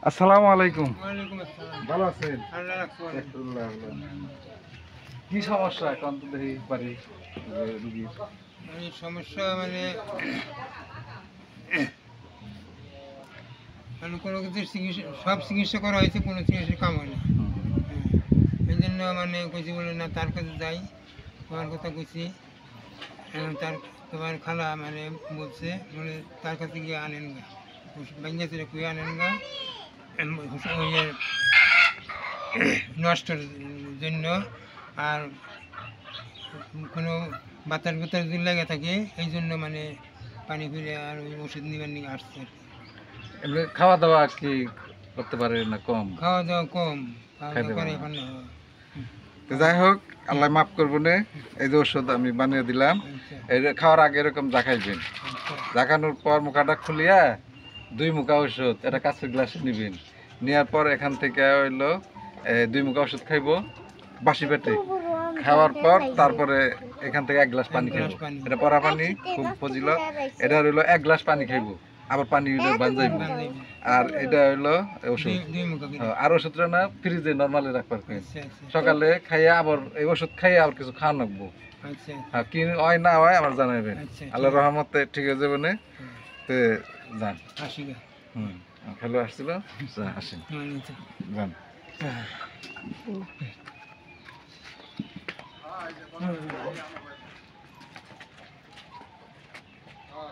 আসসালামু আলাইকুম। ওয়ালাইকুম আসসালাম। ভালো আছেন? আল্লাহ রাখছে। কি সমস্যা এখন তো দেখি বাড়ি রুগীর? মানে সমস্যা মানে মানে কোনো কিছু চিকিৎসা সব চিকিৎসা করা হয়েছে, কোনো চিকিৎসা কাম হয় না। এই জন্য মানে কইছি বলে না তার কাছে যাই, তোমার কথা কইছি। তার তোমার খালা মানে বলছে মানে তার কাছে গিয়ে আনেন গা, বাইঙ্গা ছেড়ে কুয়ে আনেন গা ওই যে নষ্টর জন্য। আর কোনো বাতাস বাতাস যদি লেগে থাকে এই জন্য মানে পানি ফিরে আর ওই ওষুধ নিবার নিয়ে আসছে আর কি। এমনি খাওয়া দাওয়া কি করতে পারে না কম? খাওয়া দাওয়া কম, খাওয়া খাইতে দাওয়া করে পারে না। এখন না। তো যাই হোক, আল্লাহ মাফ করবো না। এই যে ওষুধ আমি বানিয়ে দিলাম, আচ্ছা এটা খাওয়ার আগে এরকম জাকাইবেন। আচ্ছা জাকানোর পর মুখাটা খুলিয়া 2 মুখা ওষুধ এটা কাঁচের গ্লাসে নিবেন। নেওয়ার পর এখান থেকে হইলো 2 মুখা ওষুধ খাইবো বাসি পেটে। খাওয়ার পর তারপরে এখান থেকে 1 গ্লাস পানি এক গ্লাস খাইবো। পানি। এটা পরা পানি খুব ফজিলত। এটা হইলো 1 গ্লাস পানি খাইবো, আবার পানি বানজাইবো। বান্ধাইবো। আর এটা হইলো ওষুধ। দুই মুখা করে। আর ওষুধটা না ফ্রিজে নরমালি রাখবার কই। আচ্ছা আচ্ছা সকালে খাইয়া আবার এই ওষুধ খাইয়া আবার কিছু খাওয়া লাগবো। আচ্ছা আর কি হয় না হয় আমার জানাবেন। আচ্ছা, আল্লাহর রহমতে ঠিক হয়ে যাবে না। তে যান। আসি গা। হ্যালো আসছিল, যা আসেন, মানে তো। যান। হ্যাঁ।